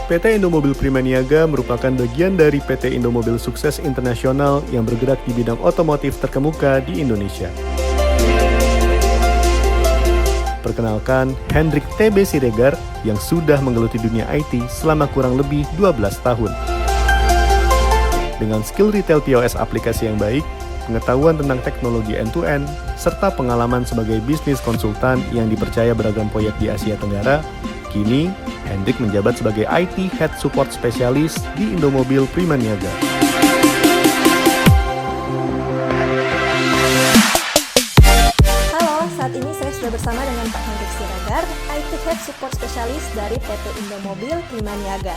PT Indomobil Prima Niaga merupakan bagian dari PT Indomobil Sukses Internasional yang bergerak di bidang otomotif terkemuka di Indonesia. Perkenalkan, Hendrik TB Siregar yang sudah menggeluti dunia IT selama kurang lebih 12 tahun. Dengan skill retail POS aplikasi yang baik, pengetahuan tentang teknologi end-to-end, serta pengalaman sebagai bisnis konsultan yang dipercaya beragam proyek di Asia Tenggara, kini Hendrik menjabat sebagai IT Head Support Specialist di Indomobil Prima Niaga. Halo, saat ini saya sudah bersama dengan Pak Hendrik Siregar, IT Head Support Specialist dari PT Indomobil Prima Niaga.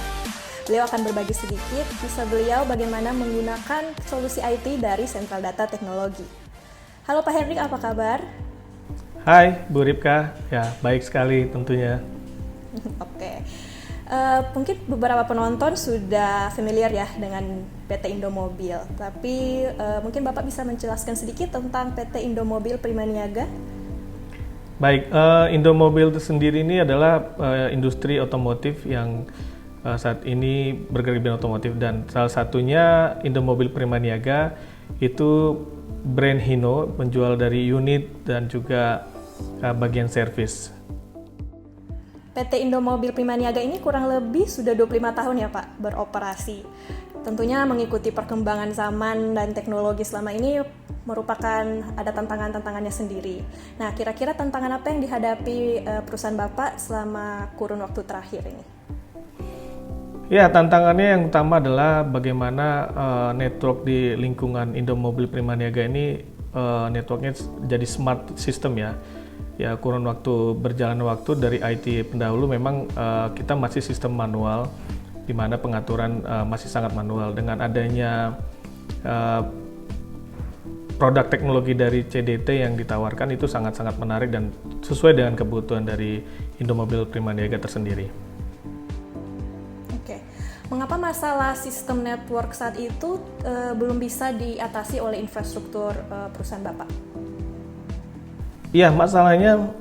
Beliau akan berbagi sedikit kisah beliau bagaimana menggunakan solusi IT dari Sentral Data Teknologi. Halo Pak Hendrik, apa kabar? Hai Bu Ripka, ya baik sekali tentunya. Oke, mungkin beberapa penonton sudah familiar ya dengan PT Indomobil, tapi mungkin Bapak bisa menjelaskan sedikit tentang PT Indomobil Prima Niaga? Baik, Indomobil itu sendiri ini adalah industri otomotif yang saat ini bergerak di bidang otomotif, dan salah satunya Indomobil Prima Niaga itu brand Hino, menjual dari unit dan juga bagian servis. PT Indomobil Prima Niaga ini kurang lebih sudah 25 tahun ya Pak beroperasi. Tentunya mengikuti perkembangan zaman dan teknologi selama ini merupakan ada tantangan-tantangannya sendiri. Nah, kira-kira tantangan apa yang dihadapi perusahaan Bapak selama kurun waktu terakhir ini? Ya, tantangannya yang utama adalah bagaimana network di lingkungan Indomobil Prima Niaga ini networknya jadi smart system ya. Ya, kurun waktu berjalan waktu dari IT pendahulu memang kita masih sistem manual, di mana pengaturan masih sangat manual. Dengan adanya produk teknologi dari CDT yang ditawarkan itu sangat-sangat menarik dan sesuai dengan kebutuhan dari Indomobil Prima Niaga tersendiri. Oke, mengapa masalah sistem network saat itu belum bisa diatasi oleh infrastruktur perusahaan Bapak? Ya, masalahnya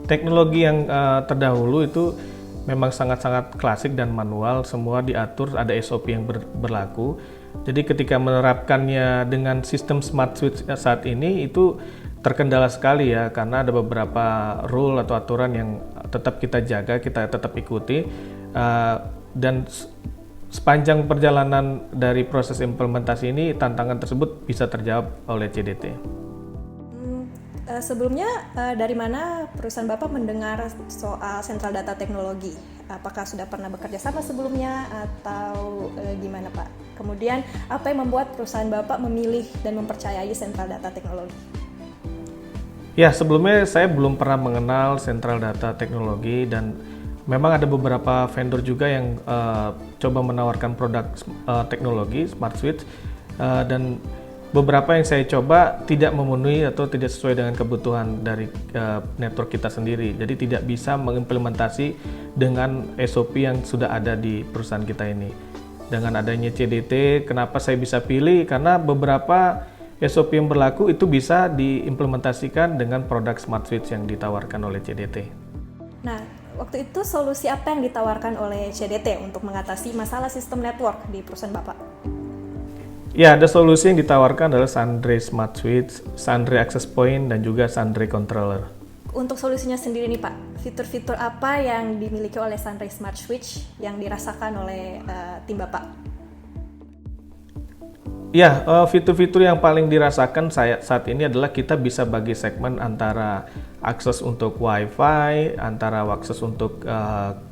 teknologi yang terdahulu itu memang sangat-sangat klasik dan manual, semua diatur, ada SOP yang berlaku. Jadi ketika menerapkannya dengan sistem smart switch saat ini itu terkendala sekali ya, karena ada beberapa rule atau aturan yang tetap kita jaga, kita tetap ikuti, dan sepanjang perjalanan dari proses implementasi ini tantangan tersebut bisa terjawab oleh CDT. Sebelumnya dari mana perusahaan Bapak mendengar soal Sentral Data Teknologi? Apakah sudah pernah bekerja sama sebelumnya atau gimana Pak? Kemudian apa yang membuat perusahaan Bapak memilih dan mempercayai Sentral Data Teknologi? Ya, sebelumnya saya belum pernah mengenal Sentral Data Teknologi, dan memang ada beberapa vendor juga yang coba menawarkan produk teknologi Smart Switch, dan beberapa yang saya coba tidak memenuhi atau tidak sesuai dengan kebutuhan dari network kita sendiri. Jadi tidak bisa mengimplementasi dengan SOP yang sudah ada di perusahaan kita ini. Dengan adanya CDT, kenapa saya bisa pilih? Karena beberapa SOP yang berlaku itu bisa diimplementasikan dengan produk Smart Switch yang ditawarkan oleh CDT. Nah, waktu itu solusi apa yang ditawarkan oleh CDT untuk mengatasi masalah sistem network di perusahaan Bapak? Ya, ada solusi yang ditawarkan adalah Sundry Smart Switch, Sundry Access Point, dan juga Sundry Controller. Untuk solusinya sendiri nih Pak, fitur-fitur apa yang dimiliki oleh Sundry Smart Switch yang dirasakan oleh tim Bapak? Ya, fitur-fitur yang paling dirasakan saat ini adalah kita bisa bagi segmen antara akses untuk Wi-Fi, antara akses untuk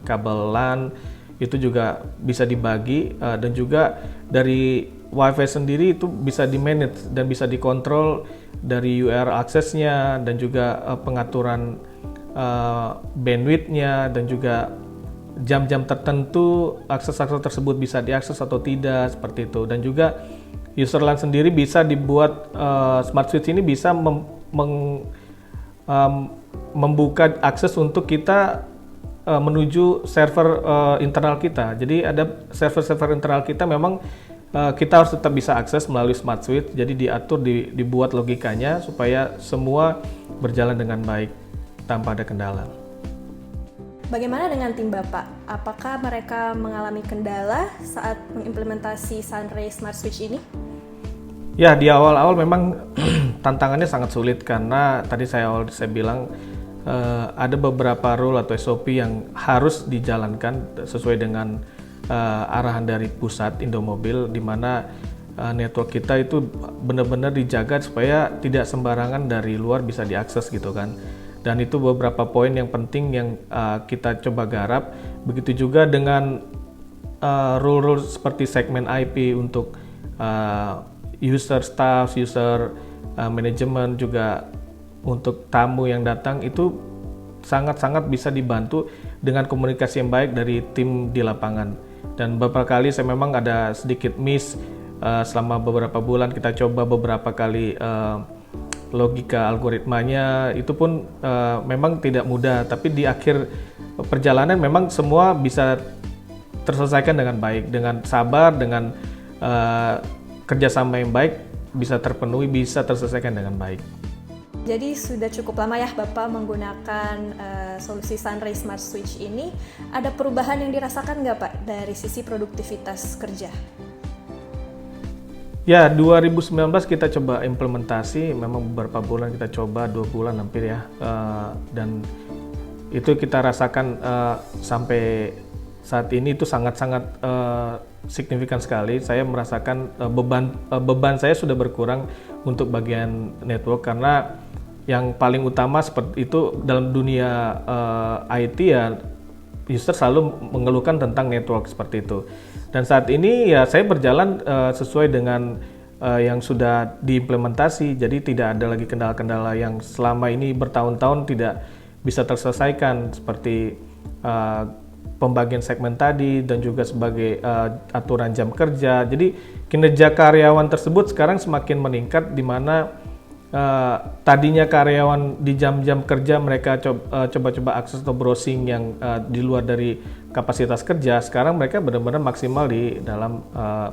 kabel LAN, itu juga bisa dibagi, dan juga dari Wi-Fi sendiri itu bisa di-manage dan bisa dikontrol dari URL aksesnya, dan juga pengaturan bandwidth-nya, dan juga jam-jam tertentu akses-akses tersebut bisa diakses atau tidak, seperti itu. Dan juga user LAN sendiri bisa dibuat, Smart Switch ini bisa membuka akses untuk kita menuju server internal kita. Jadi ada server-server internal kita memang kita harus tetap bisa akses melalui Smart Switch. Jadi diatur, dibuat logikanya supaya semua berjalan dengan baik tanpa ada kendala. Bagaimana dengan tim Bapak? Apakah mereka mengalami kendala saat mengimplementasi Sunray Smart Switch ini? Ya, di awal-awal memang tantangannya sangat sulit karena tadi saya bilang ada beberapa rule atau SOP yang harus dijalankan sesuai dengan arahan dari pusat Indomobil, di mana network kita itu benar-benar dijaga supaya tidak sembarangan dari luar bisa diakses gitu kan. Dan itu beberapa poin yang penting yang kita coba garap. Begitu juga dengan rule-rule seperti segmen IP untuk user staff, user manajemen, juga untuk tamu yang datang itu sangat-sangat bisa dibantu dengan komunikasi yang baik dari tim di lapangan. Dan beberapa kali saya memang ada sedikit miss selama beberapa bulan, kita coba beberapa kali logika algoritmanya, itu pun memang tidak mudah, tapi di akhir perjalanan memang semua bisa terselesaikan dengan baik, dengan sabar, dengan kerjasama yang baik, bisa terpenuhi, bisa terselesaikan dengan baik. Jadi sudah cukup lama ya Bapak menggunakan solusi Sunray Smart Switch ini. Ada perubahan yang dirasakan nggak Pak dari sisi produktivitas kerja? Ya, 2019 kita coba implementasi, memang beberapa bulan kita coba, 2 bulan hampir ya, dan itu kita rasakan sampai saat ini itu sangat-sangat signifikan sekali. Saya merasakan beban saya sudah berkurang untuk bagian network, karena yang paling utama seperti itu dalam dunia IT ya, user selalu mengeluhkan tentang network seperti itu. Dan saat ini ya saya berjalan sesuai dengan yang sudah diimplementasi, jadi tidak ada lagi kendala-kendala yang selama ini bertahun-tahun tidak bisa terselesaikan, seperti pembagian segmen tadi dan juga sebagai aturan jam kerja. Jadi kinerja karyawan tersebut sekarang semakin meningkat, di mana tadinya karyawan di jam-jam kerja mereka coba-coba akses atau browsing yang di luar dari kapasitas kerja, sekarang mereka benar-benar maksimal di dalam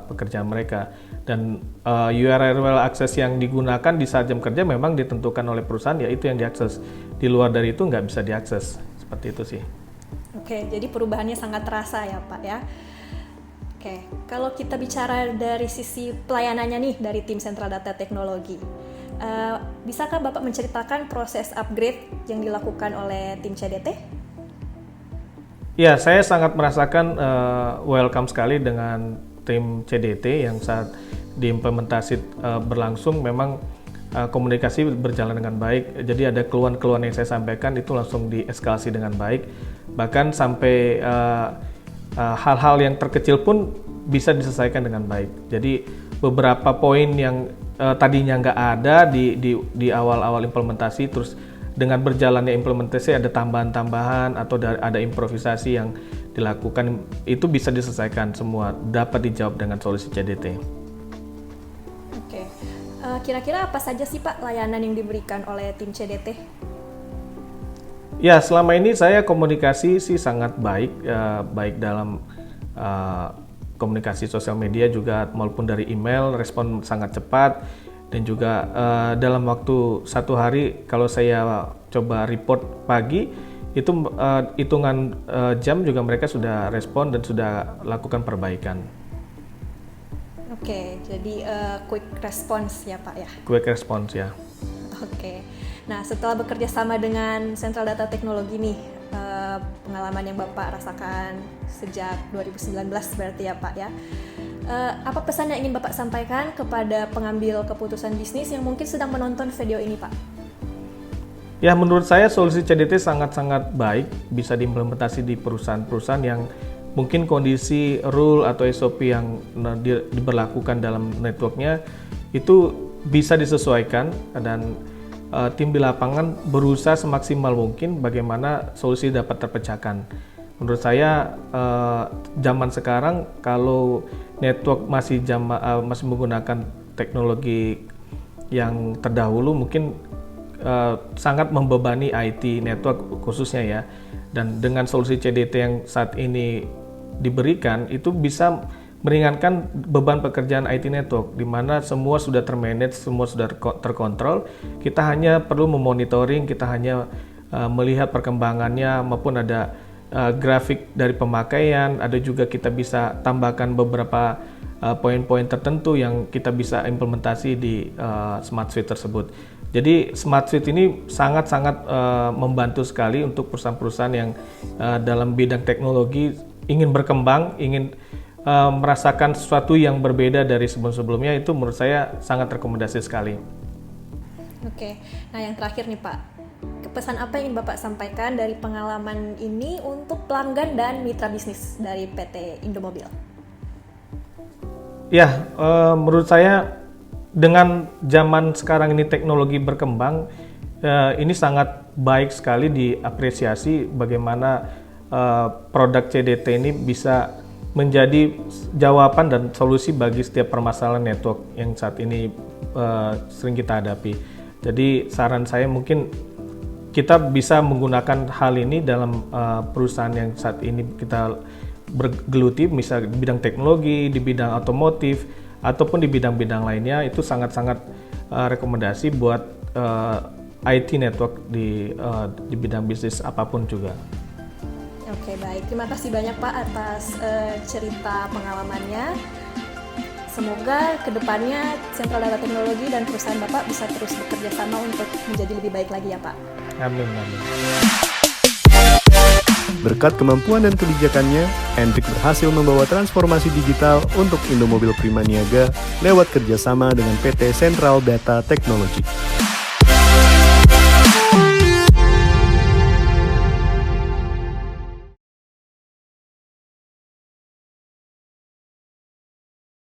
pekerjaan mereka. Dan URL akses yang digunakan di saat jam kerja memang ditentukan oleh perusahaan, yaitu yang diakses. Di luar dari itu nggak bisa diakses, seperti itu sih. Oke, jadi perubahannya sangat terasa ya Pak ya. Oke, kalau kita bicara dari sisi pelayanannya nih dari tim Sentral Data Teknologi, bisakah Bapak menceritakan proses upgrade yang dilakukan oleh tim CDT? Ya, saya sangat merasakan welcome sekali dengan tim CDT yang saat diimplementasi berlangsung. Memang komunikasi berjalan dengan baik, jadi ada keluhan-keluhan yang saya sampaikan itu langsung dieskalasi dengan baik, bahkan sampai hal-hal yang terkecil pun bisa diselesaikan dengan baik. Jadi beberapa poin yang tadinya nggak ada di awal-awal implementasi, terus dengan berjalannya implementasi ada tambahan-tambahan atau ada improvisasi yang dilakukan, itu bisa diselesaikan semua, dapat dijawab dengan solusi CDT. Oke, kira-kira apa saja sih Pak layanan yang diberikan oleh tim CDT? Ya, selama ini saya komunikasi sih sangat baik, baik dalam komunikasi sosial media juga maupun dari email, respon sangat cepat, dan juga dalam waktu 1 hari kalau saya coba report pagi itu hitungan jam juga mereka sudah respon dan sudah lakukan perbaikan. Oke, jadi quick response ya Pak ya? Quick response ya. Oke, nah setelah bekerja sama dengan Sentral Data Teknologi nih, pengalaman yang Bapak rasakan sejak 2019 berarti ya Pak ya, apa pesan yang ingin Bapak sampaikan kepada pengambil keputusan bisnis yang mungkin sedang menonton video ini Pak? Ya, menurut saya solusi CDT sangat-sangat baik, bisa diimplementasi di perusahaan-perusahaan yang mungkin kondisi rule atau SOP yang diberlakukan dalam networknya itu bisa disesuaikan, dan tim di lapangan berusaha semaksimal mungkin bagaimana solusi dapat terpecahkan. Menurut saya zaman sekarang kalau network masih menggunakan teknologi yang terdahulu mungkin sangat membebani IT network khususnya ya. Dan dengan solusi CDT yang saat ini diberikan itu bisa meringankan beban pekerjaan IT network, di mana semua sudah termanage, semua sudah terkontrol. Kita hanya perlu memonitoring, kita hanya melihat perkembangannya, maupun ada grafik dari pemakaian, ada juga kita bisa tambahkan beberapa poin-poin tertentu yang kita bisa implementasi di Smart Suite tersebut. Jadi Smart Suite ini sangat-sangat membantu sekali untuk perusahaan-perusahaan yang dalam bidang teknologi ingin berkembang, ingin merasakan sesuatu yang berbeda dari sebelum-sebelumnya. Itu menurut saya sangat rekomendasi sekali. Oke, nah yang terakhir nih Pak, pesan apa yang ingin Bapak sampaikan dari pengalaman ini untuk pelanggan dan mitra bisnis dari PT Indomobil? Ya, menurut saya dengan zaman sekarang ini teknologi berkembang, ini sangat baik sekali diapresiasi bagaimana produk CDT ini bisa menjadi jawaban dan solusi bagi setiap permasalahan network yang saat ini sering kita hadapi. Jadi saran saya mungkin kita bisa menggunakan hal ini dalam perusahaan yang saat ini kita bergeluti, misal di bidang teknologi, di bidang otomotif, ataupun di bidang-bidang lainnya. Itu sangat-sangat rekomendasi buat IT network di bidang bisnis apapun juga. Oke, baik. Terima kasih banyak Pak atas cerita pengalamannya. Semoga kedepannya Sentral Data Teknologi dan perusahaan Bapak bisa terus bekerja sama untuk menjadi lebih baik lagi ya Pak. Amin, amin. Berkat kemampuan dan kebijakannya, Hendrik berhasil membawa transformasi digital untuk Indomobil Prima Niaga lewat kerjasama dengan PT Sentral Data Teknologi.